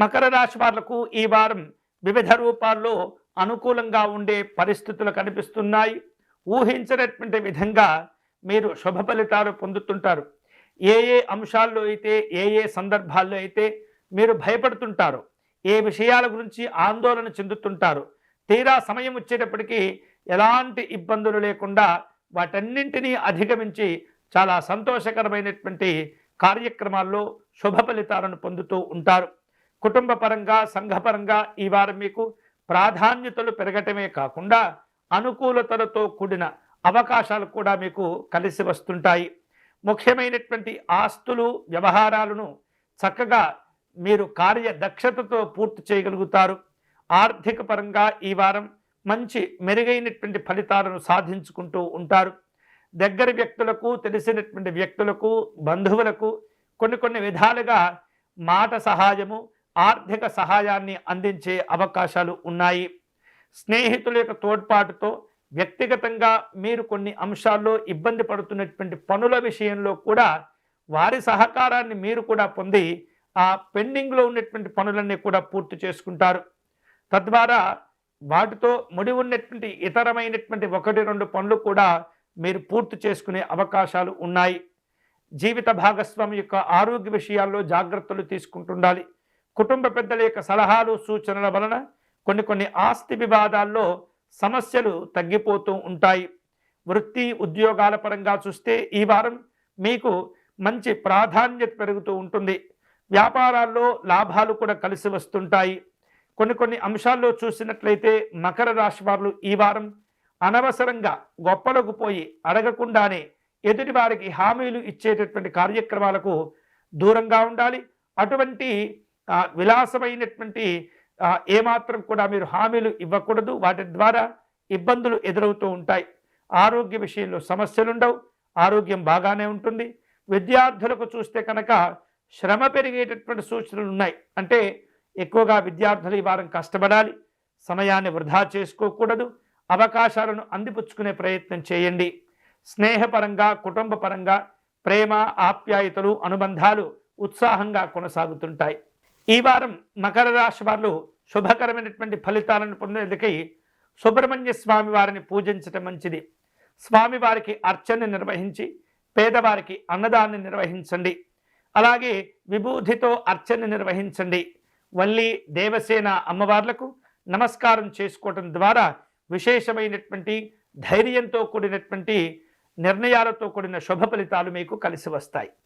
మకర రాశి వాళ్లకు ఈ వారం వివిధ రూపాల్లో అనుకూలంగా ఉండే పరిస్థితులు కనిపిస్తున్నాయి. ఊహించినటువంటి విధంగా మీరు శుభ ఫలితాలు పొందుతుంటారు. ఏ ఏ అంశాల్లో అయితే, ఏ ఏ సందర్భాల్లో అయితే మీరు భయపడుతుంటారో, ఏ విషయాల గురించి ఆందోళన చెందుతుంటారో, తీరా సమయం వచ్చేటప్పటికీ ఎలాంటి ఇబ్బందులు లేకుండా వాటన్నింటినీ అధిగమించి చాలా సంతోషకరమైనటువంటి కార్యక్రమాల్లో శుభ ఫలితాలను పొందుతూ ఉంటారు. కుటుంబ పరంగా, సంఘపరంగా ఈ వారం మీకు ప్రాధాన్యతలు పెరగటమే కాకుండా అనుకూలతలతో కూడిన అవకాశాలు కూడా మీకు కలిసి వస్తుంటాయి. ముఖ్యమైనటువంటి ఆస్తులు, వ్యవహారాలను చక్కగా మీరు కార్యదక్షతతో పూర్తి చేయగలుగుతారు. ఆర్థిక పరంగా ఈ వారం మంచి మెరుగైనటువంటి ఫలితాలను సాధించుకుంటూ ఉంటారు. దగ్గర వ్యక్తులకు, తెలిసినటువంటి వ్యక్తులకు, బంధువులకు కొన్ని విధాలుగా మాట సహాయము, ఆర్థిక సహాయాన్ని అందించే అవకాశాలు ఉన్నాయి. స్నేహితుల యొక్క తోడ్పాటుతో వ్యక్తిగతంగా మీరు కొన్ని అంశాల్లో ఇబ్బంది పడుతున్నటువంటి పనుల విషయంలో కూడా వారి సహకారాన్ని మీరు కూడా పొంది ఆ పెండింగ్లో ఉన్నటువంటి పనులన్నీ కూడా పూర్తి చేసుకుంటారు. తద్వారా వాటితో ముడి ఉన్నటువంటి ఇతరమైనటువంటి 1-2 పనులు కూడా మీరు పూర్తి చేసుకునే అవకాశాలు ఉన్నాయి. జీవిత భాగస్వామి యొక్క ఆరోగ్య విషయాల్లో జాగ్రత్తలు తీసుకుంటుండాలి. కుటుంబ పెద్దల యొక్క సలహాలు, సూచనల వలన కొన్ని ఆస్తి వివాదాల్లో సమస్యలు తగ్గిపోతూ ఉంటాయి. వృత్తి, ఉద్యోగాల పరంగా చూస్తే ఈ వారం మీకు మంచి ప్రాధాన్యత పెరుగుతూ ఉంటుంది. వ్యాపారాల్లో లాభాలు కూడా కలిసి వస్తుంటాయి. కొన్ని అంశాల్లో చూసినట్లయితే మకర రాశి వారు ఈ వారం అనవసరంగా గొప్పలకు పోయి అడగకుండానే ఎదుటి వారికి హామీలు ఇచ్చేటటువంటి కార్యక్రమాలకు దూరంగా ఉండాలి. అటువంటి విలాసమైనటువంటి ఏమాత్రం కూడా మీరు హామీలు ఇవ్వకూడదు. వాటి ద్వారా ఇబ్బందులు ఎదురవుతూ ఉంటాయి. ఆరోగ్య విషయంలో సమస్యలు ఉండవు, ఆరోగ్యం బాగానే ఉంటుంది. విద్యార్థులకు చూస్తే కనుక శ్రమ పెరిగేటటువంటి సూచనలు ఉన్నాయి. అంటే ఎక్కువగా విద్యార్థులు ఈ వారం కష్టపడాలి, సమయాన్ని వృధా చేసుకోకూడదు, అవకాశాలను అందిపుచ్చుకునే ప్రయత్నం చేయండి. స్నేహపరంగా, కుటుంబ పరంగా ప్రేమ, ఆప్యాయతలు, అనుబంధాలు ఉత్సాహంగా కొనసాగుతుంటాయి. ఈ వారం మకర రాశి వారు శుభకరమైనటువంటి ఫలితాలను పొందేందుకై సుబ్రహ్మణ్య స్వామి వారిని పూజించటం మంచిది. స్వామివారికి అర్చన నిర్వహించి పేదవారికి అన్నదాన్ని నిర్వహించండి. అలాగే విభూతితో అర్చన నిర్వహించండి. వల్లి, దేవసేన అమ్మవార్లకు నమస్కారం చేసుకోవటం ద్వారా విశేషమైనటువంటి ధైర్యంతో కూడినటువంటి నిర్ణయాలతో కూడిన శుభ ఫలితాలు మీకు కలిసి వస్తాయి.